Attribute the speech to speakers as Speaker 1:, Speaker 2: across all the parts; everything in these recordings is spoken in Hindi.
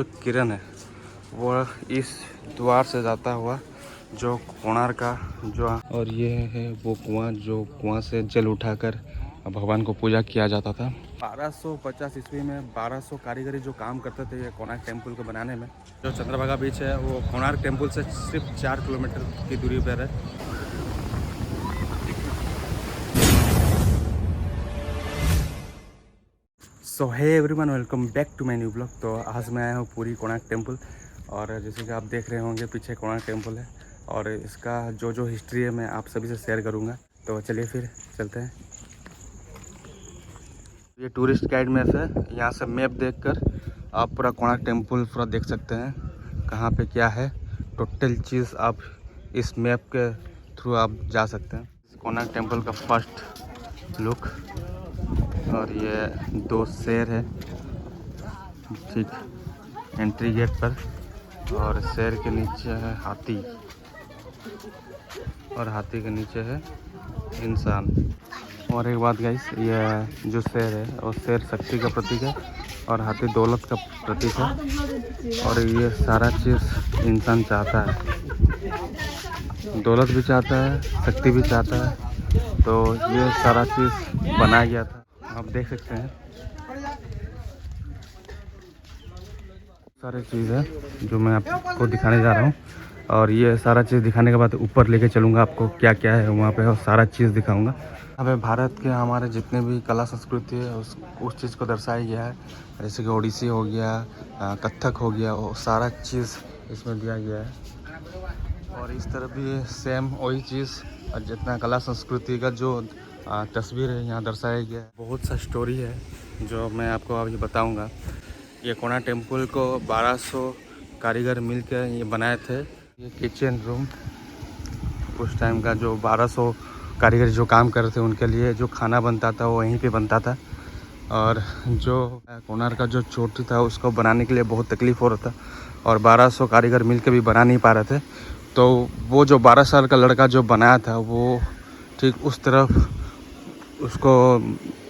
Speaker 1: जो किरण है वो इस द्वार से जाता हुआ जो कोणार्क का जो, और ये है वो कुआं जो कुआं से जल उठाकर भगवान को पूजा किया जाता था। 1250 ईस्वी में 1200 कारीगरी जो काम करते थे ये कोणार्क टेम्पल को बनाने में। जो चंद्रभागा बीच है वो कोणार्क टेम्पल से सिर्फ 4 किलोमीटर की दूरी पर है। So hey everyone, welcome back to my new blog. तो आज मैं आया हूँ पूरी कोणार्क टेम्पल, और जैसे कि आप देख रहे होंगे पीछे कोणार्क टेम्पल है, और इसका जो हिस्ट्री है मैं आप सभी से शेयर करूँगा। तो चलिए फिर चलते हैं। ये टूरिस्ट गाइड मैप है, यहाँ से मैप देखकर आप पूरा कोणार्क टेम्पल पूरा देख सकते हैं, कहाँ पे क्या है टोटल चीज़ आप इस मैप के थ्रू आप जा सकते हैं। कोणार्क टेम्पल का फर्स्ट लुक, और ये 2 शेर है ठीक एंट्री गेट पर, और शेर के नीचे है हाथी, और हाथी के नीचे है इंसान। और एक बात गाइस, ये जो शेर है और शेर शक्ति का प्रतीक है, और हाथी दौलत का प्रतीक है। और ये सारा चीज़ इंसान चाहता है, दौलत भी चाहता है, शक्ति भी चाहता है, तो ये सारा चीज़ बनाया गया था। आप देख सकते हैं सारी चीज़ है जो मैं आपको दिखाने जा रहा हूँ, और ये सारा चीज़ दिखाने के बाद ऊपर लेके चलूँगा आपको क्या क्या है वहाँ पे, और सारा चीज़ दिखाऊंगा। यहाँ पे भारत के हमारे जितने भी कला संस्कृति है उस चीज़ को दर्शाया गया है, जैसे कि ओडिसी हो गया, कथक हो गया, वो सारा चीज़ इसमें दिया गया है। और इस तरह भी सेम वही चीज़, जितना कला संस्कृति का जो तस्वीर है यहाँ दर्शाया गया है। बहुत सा स्टोरी है जो मैं आपको अभी बताऊँगा। ये कोणार्क टेम्पल को 1200 कारीगर मिलकर ये बनाए थे। ये किचन रूम उस टाइम का, जो 1200 कारीगर जो काम कर रहे थे उनके लिए जो खाना बनता था वो वहीं पे बनता था। और जो कोणार्क का जो चोटी था उसको बनाने के लिए बहुत तकलीफ़ हो रहा था, और 1200 कारीगर मिलकर भी बना नहीं पा रहे थे। तो वो जो 12 साल का लड़का जो बनाया था वो ठीक उस तरफ उसको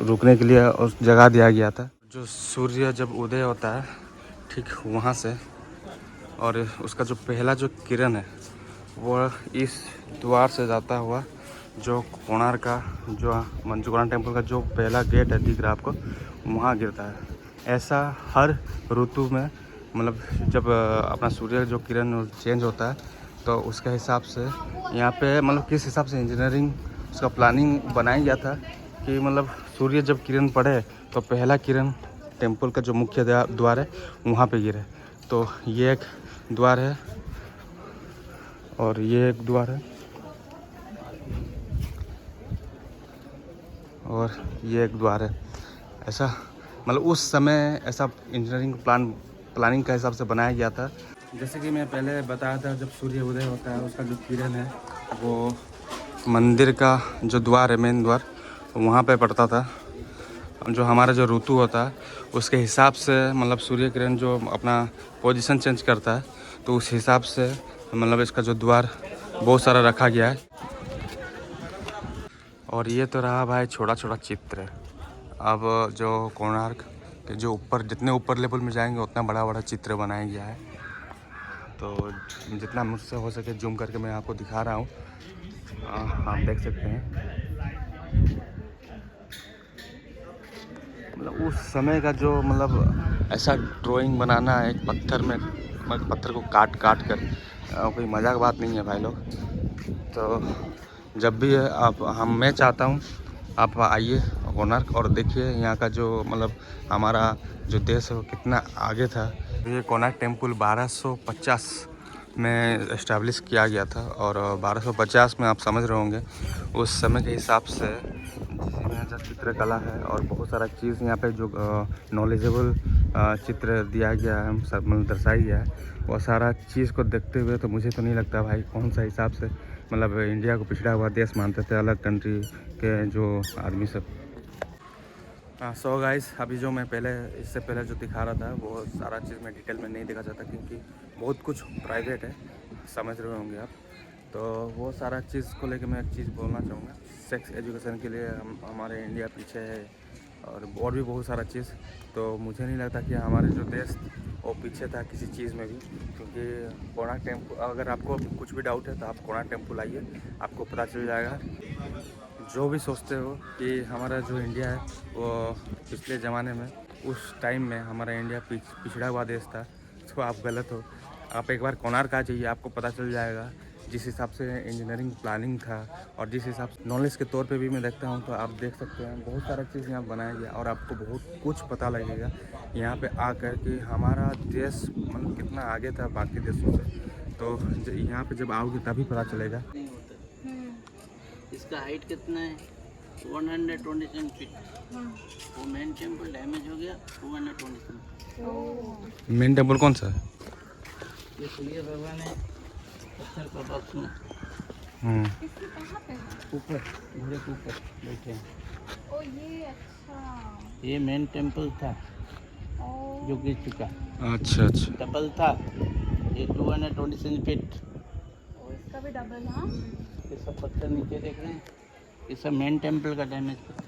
Speaker 1: रुकने के लिए उस जगह दिया गया था। जो सूर्य जब उदय होता है ठीक वहाँ से, और उसका जो पहला जो किरण है वो इस द्वार से जाता हुआ जो कोणार्क का जो कोणार्क टेम्पल का जो पहला गेट है दिख रहा है आपको, वहाँ गिरता है। ऐसा हर ऋतु में, मतलब जब अपना सूर्य जो किरण चेंज होता है तो उसके हिसाब से यहाँ पे, मतलब किस हिसाब से इंजीनियरिंग उसका प्लानिंग बनाया गया था कि मतलब सूर्य जब किरण पड़े तो पहला किरण टेम्पल का जो मुख्य द्वार है वहाँ पे गिरे। तो ये एक द्वार है, और ये एक द्वार है, और ये एक द्वार है। ऐसा मतलब उस समय ऐसा इंजीनियरिंग प्लानिंग का हिसाब से बनाया गया था। जैसे कि मैं पहले बताया था, जब सूर्य उदय होता है उसका जो किरण है वो मंदिर का जो द्वार है, मेन द्वार, वहाँ पे पड़ता था। जो हमारा जो ऋतु होता है उसके हिसाब से, मतलब सूर्य किरण जो अपना पोजीशन चेंज करता है तो उस हिसाब से मतलब इसका जो द्वार बहुत सारा रखा गया है। और ये तो रहा भाई छोटा छोटा चित्र। अब जो कोणार्क के जो ऊपर, जितने ऊपर लेवल में जाएंगे उतना बड़ा बड़ा चित्र बनाया गया है। तो जितना मुझसे हो सके जूम करके मैं आपको दिखा रहा हूँ, आप देख सकते हैं। मतलब उस समय का जो, मतलब ऐसा ड्राइंग बनाना एक पत्थर में, मतलब पत्थर को काट काट कर, कोई मजाक बात नहीं है भाई लोग। तो जब भी मैं चाहता हूँ आप आइए कोणार्क और देखिए यहाँ का जो, मतलब हमारा जो देश है वो कितना आगे था। ये कोणार्क टेम्पल 1250 में इस्टेब्लिश किया गया था, और 1250 में आप समझ रहे होंगे उस समय के हिसाब से जिसमें जो चित्रकला है और बहुत सारा चीज़ यहाँ पे जो नॉलेजेबल चित्र दिया गया है, मतलब दर्शाया गया है, वो सारा चीज़ को देखते हुए तो मुझे तो नहीं लगता भाई कौन सा हिसाब से, मतलब इंडिया को पिछड़ा हुआ देश मानते थे अलग कंट्री के जो आदमी सब। सो गाइस, अभी जो मैं इससे पहले जो दिखा रहा था वो सारा चीज़ मैं डिटेल में नहीं दिखा चाहता, क्योंकि बहुत कुछ प्राइवेट है, समझ रहे होंगे आप। तो वो सारा चीज़ को लेके मैं एक चीज़ बोलना चाहूँगा। सेक्स एजुकेशन के लिए हमारे इंडिया पीछे है, और भी बहुत सारा चीज़। तो मुझे नहीं लगता कि हमारे जो देश वो पीछे था किसी चीज़ में भी, क्योंकि कोणार्क टेम्पल, अगर आपको कुछ भी डाउट है तो आप कोणार्क टेम्पल आइए, आपको पता चल जाएगा। जो भी सोचते हो कि हमारा जो इंडिया है वो पिछले ज़माने में, उस टाइम में हमारा इंडिया पिछड़ा हुआ देश था, तो आप गलत हो। आप एक बार कोणार्क आ जाइए, आपको पता चल जाएगा। जिस हिसाब से इंजीनियरिंग प्लानिंग था और जिस हिसाब से नॉलेज के तौर पे भी मैं देखता हूँ, तो आप देख सकते हैं बहुत सारा चीज़ यहाँ बनाया गया और आपको बहुत कुछ पता लगेगा यहाँ पे आकर कि हमारा देश मतलब कितना आगे था बाकी देशों से। तो यहाँ पे जब आओगे तभी पता चलेगा।
Speaker 2: इसका हाइट कितना है? 127 फीट। वो मेन टेम्पल डैमेज हो गया, 227।
Speaker 1: मेन टेम्पल कौन सा है?
Speaker 2: ये सूर्य भगवान है, पत्थर का बॉक्स में ऊपर, घोड़े के ऊपर बैठे हैं।
Speaker 3: ओ ये अच्छा,
Speaker 2: ये मेन टेम्पल था जो गिर चुका।
Speaker 1: अच्छा अच्छा।
Speaker 2: डबल था ये 227 फीट।
Speaker 3: ओ इसका भी डबल। हाँ,
Speaker 2: ये सब पत्थर नीचे देख रहे हैं, ये सब मेन टेम्पल का डैमेज पत्थर।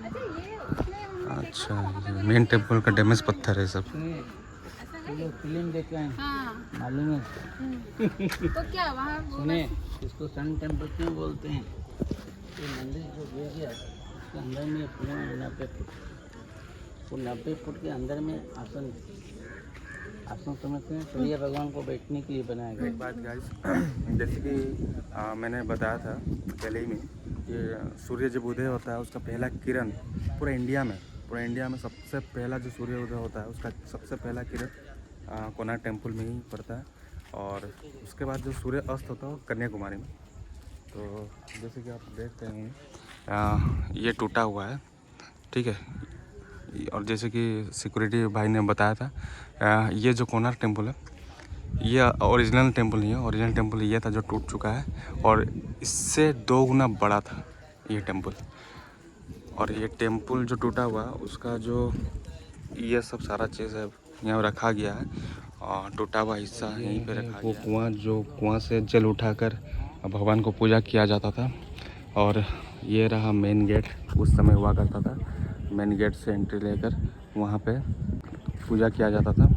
Speaker 3: अच्छा ये उसने हमने देखा
Speaker 1: अच्छा,
Speaker 3: वहाँ पे
Speaker 1: ये मेन टेम्पल का डैमेज पत्थर है सब।
Speaker 2: सुनिए,
Speaker 3: ऐसा
Speaker 2: ये
Speaker 3: है।
Speaker 2: लोग फिल्म देख रहे हैं,
Speaker 3: हाँ।
Speaker 2: मालूम है?
Speaker 3: तो क्या वहाँ वो
Speaker 2: सुनिए, इसको सन टेम्पल क्यों बोलते हैं? ये मंदिर जो गिर गया उसके अंदर में पूरा 90 फुट, वो 90 फुट के अंदर में आसन समझते हैं, सूर्य भगवान को बैठने के लिए बनाया गया।
Speaker 1: एक बात गाइस, जैसे कि मैंने बताया था पहले ही में कि सूर्य जब उदय होता है उसका पहला किरण पूरे इंडिया में सबसे पहला जो सूर्य उदय होता है उसका सबसे पहला किरण कोणार्क टेम्पल में ही पड़ता है। और उसके बाद जो सूर्य अस्त होता है वो कन्याकुमारी में। तो जैसे कि आप देखते हैं ये टूटा हुआ है, ठीक है। और जैसे कि सिक्योरिटी भाई ने बताया था, ये जो कोणार्क टेम्पल है ये ओरिजिनल टेम्पल नहीं है। ओरिजिनल टेम्पल ये था जो टूट चुका है और इससे 2 गुना बड़ा था ये टेम्पल। और ये टेम्पल जो टूटा हुआ उसका जो ये सब सारा चीज़ है यहाँ रखा गया है और टूटा हुआ हिस्सा यहीं पे रखा गया है। वो कुआं से जल उठाकर भगवान को पूजा किया जाता था। और ये रहा मेन गेट, उस समय हुआ करता था। मेन गेट से एंट्री लेकर वहाँ पे पूजा किया जाता था।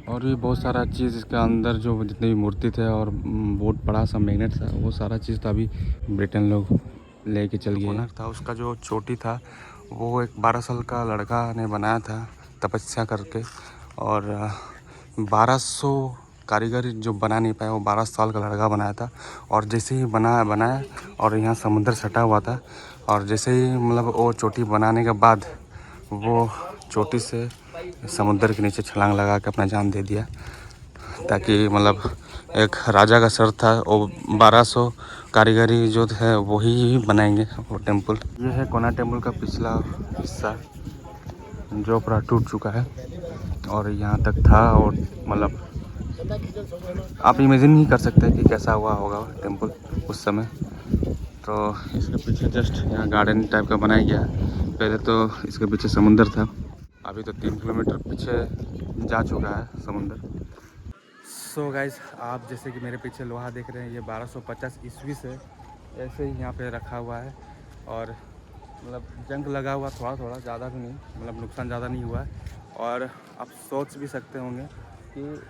Speaker 1: और भी बहुत सारा चीज़ इसके अंदर जो जितने भी मूर्ति थे और बहुत बड़ा सा मैग्नेट था, वो सारा चीज़ था अभी ब्रिटेन लोग लेके चल गए। कोणार्क था उसका जो चोटी था वो एक 12 साल का लड़का ने बनाया था तपस्या करके। और 1200 कारीगर जो बना नहीं पाया, वो 12 साल का लड़का बनाया था। और जैसे ही बनाया और यहाँ समुद्र सटा हुआ था, और जैसे ही मतलब वो चोटी बनाने के बाद वो चोटी से समुद्र के नीचे छलांग लगा के अपना जान दे दिया, ताकि मतलब एक राजा का शर्त था, वो 1200 कारीगरी जो है वही बनाएंगे वो टेम्पल। ये है कोणार्क टेम्पल का पिछला हिस्सा जो पूरा टूट चुका है और यहाँ तक था। और मतलब आप इमेजिन नहीं कर सकते कि कैसा हुआ होगा टेम्पल उस समय। तो इसके पीछे जस्ट यहाँ गार्डन टाइप का बनाया गया है। पहले तो इसके पीछे समुंदर था, अभी तो 3 किलोमीटर पीछे जा चुका है समुंदर। सो गाइस, आप जैसे कि मेरे पीछे लोहा देख रहे हैं, ये 1250 ईस्वी से ऐसे ही यहाँ पे रखा हुआ है। और मतलब जंग लगा हुआ थोड़ा, ज़्यादा भी नहीं, मतलब नुकसान ज़्यादा नहीं हुआ है। और आप सोच भी सकते होंगे कि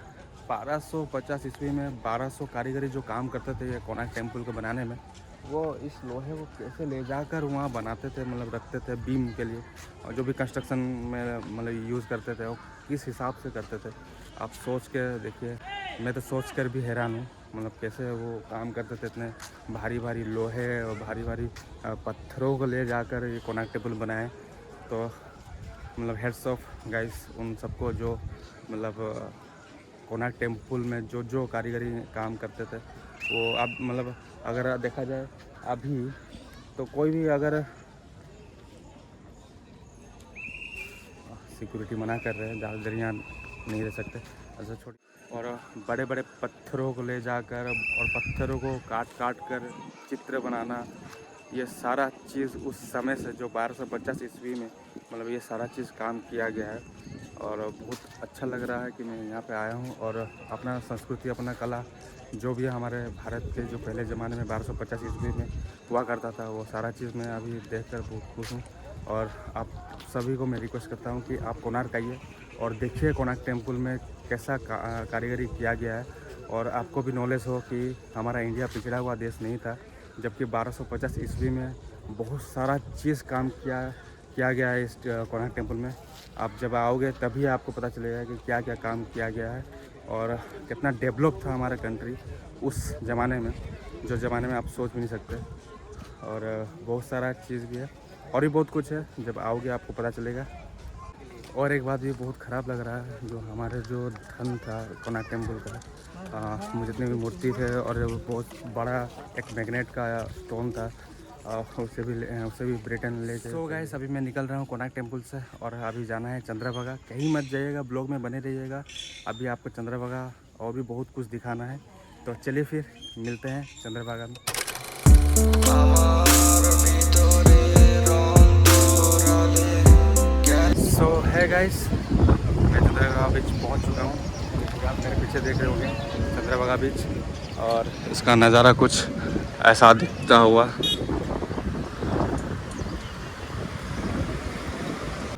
Speaker 1: 1250 ईस्वी में 1200 कारीगरी जो काम करते थे ये कोणार्क टेम्पल को बनाने में, वो इस लोहे को कैसे ले जाकर वहाँ बनाते थे, मतलब रखते थे बीम के लिए। और जो भी कंस्ट्रक्शन में मतलब यूज़ करते थे वो किस हिसाब से करते थे, आप सोच के देखिए। मैं तो सोच कर भी हैरान हूँ, मतलब कैसे वो काम करते थे। इतने भारी भारी लोहे और भारी भारी पत्थरों को ले जाकर ये कोणार्क टेम्पल बनाए। तो मतलब हेड्स ऑफ गाइस उन सबको जो मतलब कोणार्क टेम्पल में जो कारीगरी काम करते थे वो अब मतलब अगर देखा जाए अभी तो कोई भी अगर सिक्योरिटी मना कर रहे हैं, ज़्यादा देर यहाँ नहीं रह सकते ऐसा छोटे। और बड़े बड़े पत्थरों को ले जाकर और पत्थरों को काट कर चित्र बनाना, ये सारा चीज़ उस समय से जो 1250 ईस्वी में मतलब ये सारा चीज़ काम किया गया है। और बहुत अच्छा लग रहा है कि मैं यहाँ पे आया हूँ और अपना संस्कृति, अपना कला जो भी हमारे भारत के जो पहले ज़माने में 1250 ईस्वी में हुआ करता था, वो सारा चीज़ मैं अभी देखकर बहुत खुश हूँ। और आप सभी को मैं रिक्वेस्ट करता हूँ कि आप कोणार्क आइए और देखिए कोणार्क टेम्पल में कैसा कारीगरी किया गया है। और आपको भी नॉलेज हो कि हमारा इंडिया पिछड़ा हुआ देश नहीं था, जबकि 1250 ईस्वी में बहुत सारा चीज़ काम किया गया है इस कोणार्क टेम्पल में। आप जब आओगे तभी आपको पता चलेगा कि क्या क्या काम किया गया है और कितना डेवलप था हमारा कंट्री उस ज़माने में, जो ज़माने में आप सोच भी नहीं सकते। और बहुत सारा चीज़ भी है और भी बहुत कुछ है, जब आओगे आपको पता चलेगा। और एक बात भी बहुत ख़राब लग रहा है, जो हमारे जो धन था कोणार्क टेम्पल का, जितने भी मूर्ति थे और बहुत बड़ा एक मैग्नेट का स्टोन था, उसे भी ब्रिटेन ले गए। सो गाइस, अभी मैं निकल रहा हूँ कोणार्क टेम्पल से और अभी जाना है चंद्रभागा। कहीं मत जाइएगा, ब्लॉग में बने रहिएगा। अभी आपको चंद्रभागा और भी बहुत कुछ दिखाना है, तो चलिए फिर मिलते हैं चंद्रभागा में। सो है गाइस, मैं चंद्रभागा बीच पहुँच चुका हूँ। आप मेरे पीछे देख रहे होंगे चंद्रभागा बीच, और इसका नज़ारा कुछ ऐसा दिखता हुआ।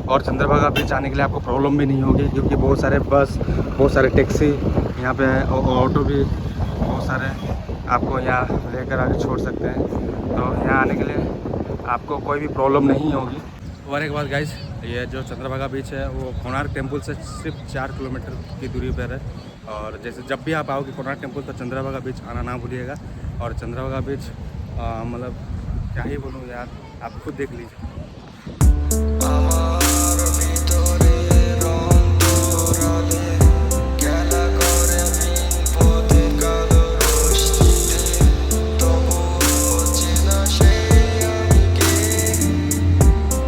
Speaker 1: और चंद्रभागा बीच आने के लिए आपको प्रॉब्लम भी नहीं होगी, क्योंकि बहुत सारे बस, बहुत सारे टैक्सी यहाँ पे है, और ऑटो भी बहुत सारे आपको यहाँ लेकर आके छोड़ सकते हैं। तो यहाँ आने के लिए आपको कोई भी प्रॉब्लम नहीं होगी। और एक बात गाइस, ये जो चंद्रभागा बीच है वो कोणार्क टेम्पल से सिर्फ 4 किलोमीटर की दूरी पर है। और जैसे जब भी आप आओगे कोणार्क टेम्पल तो चंद्रभागा बीच आना ना भूलिएगा। और चंद्रभागा बीच मतलब क्या ही बोलूँ यार, आप खुद देख लीजिए।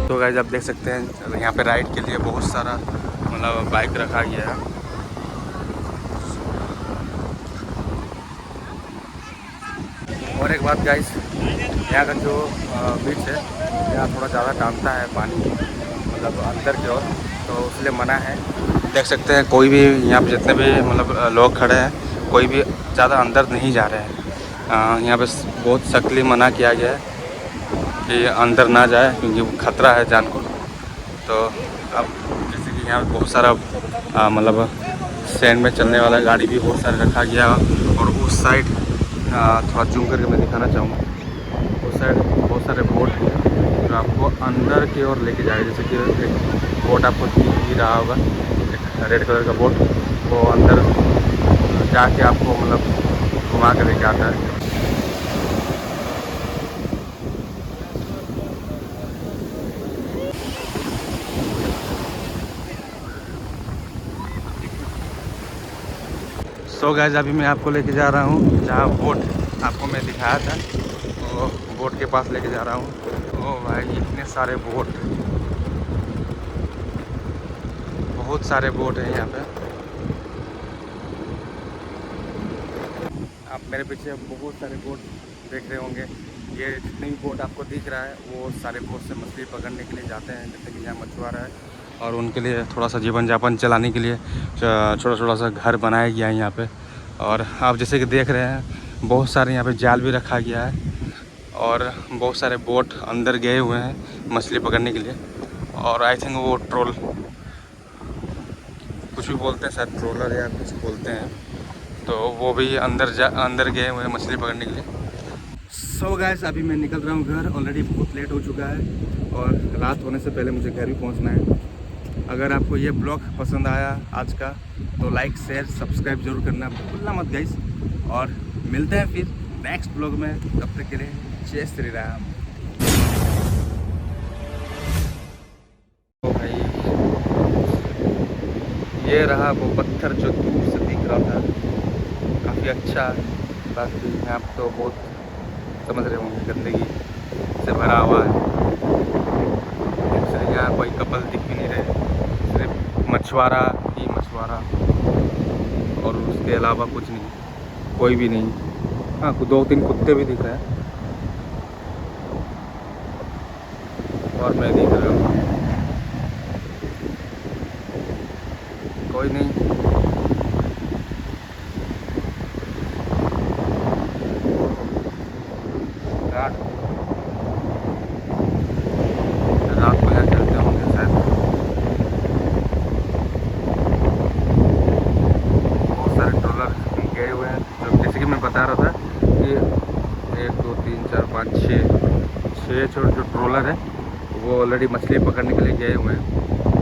Speaker 1: तो गाइस, आप देख सकते हैं यहाँ पे राइड के लिए बहुत सारा मतलब बाइक रखा गया है। और एक बात गाइस, यहाँ का जो बीच है यहाँ थोड़ा ज़्यादा टानता है पानी, मतलब अंदर की ओर, तो इसलिए मना है। देख सकते हैं कोई भी यहाँ पे जितने भी मतलब लोग खड़े हैं, कोई भी ज़्यादा अंदर नहीं जा रहे हैं। यहाँ पे बहुत सख्तली मना किया गया है कि अंदर ना जाए, क्योंकि खतरा है जान को। तो अब जैसे कि यहाँ बहुत सारा मतलब सैंड में चलने वाला गाड़ी भी बहुत सारे रखा गया। और उस साइड थोड़ा जूम करके मैं दिखाना चाहूँगा, उस साइड बहुत सारे बोट हैं जो आपको अंदर की ओर लेके जाएगा। जैसे कि एक बोट आपको दिख ही रहा होगा, एक रेड कलर का बोट, वो अंदर जाके आपको मतलब घुमा कर लेके आता है। सो गाइस, अभी मैं आपको लेके जा रहा हूँ जहाँ बोट आपको मैं दिखाया था, तो बोट के पास लेके जा रहा हूँ। ओ भाई, इतने सारे बोट, बहुत सारे बोट हैं यहाँ पे। आप मेरे पीछे बहुत सारे बोट देख रहे होंगे। ये जितने भी बोट आपको दिख रहा है वो सारे बोट से मछली पकड़ने के लिए जाते हैं। जैसे कि यहाँ मछुआरा है और उनके लिए थोड़ा सा जीवन यापन चलाने के लिए छोटा सा घर बनाया गया है यहाँ पे। और आप जैसे कि देख रहे हैं बहुत सारे यहाँ पे जाल भी रखा गया है और बहुत सारे बोट अंदर गए हुए हैं मछली पकड़ने के लिए। और आई थिंक वो ट्रोल कुछ भी बोलते हैं, शायद ट्रोलर या कुछ बोलते हैं, तो वो भी अंदर गए हुए हैं मछली पकड़ने के लिए। सो गाइस, अभी मैं निकल रहा हूँ घर। ऑलरेडी बहुत लेट हो चुका है और रात होने से पहले मुझे घर भी पहुँचना है। अगर आपको ये ब्लॉग पसंद आया आज का, तो लाइक शेयर सब्सक्राइब जरूर करना भूलना मत गाइस। और मिलते हैं फिर नेक्स्ट ब्लॉग में, तब तक के लिए जय श्री राम। तो भाई, ये रहा वो पत्थर जो दूर से दिख रहा था, काफ़ी अच्छा। बाकी यहाँ तो बहुत समझ रहे होंगे गंदगी से भरा हुआ है। यहाँ कोई कपल दिख भी नहीं रहे, सिर्फ मछुआरा ही मछुआरा, और उसके अलावा कुछ नहीं, कोई भी नहीं। हाँ, 2-3 कुत्ते भी दिख रहे हैं और मैं दिख रहा हूँ, कोई नहीं। रात को यहाँ चलते होंगे शायद। बता रहा था कि 1 2 3 4 5 6 छोटे जो ट्रोलर है वो ऑलरेडी मछली पकड़ने के लिए गए हुए हैं।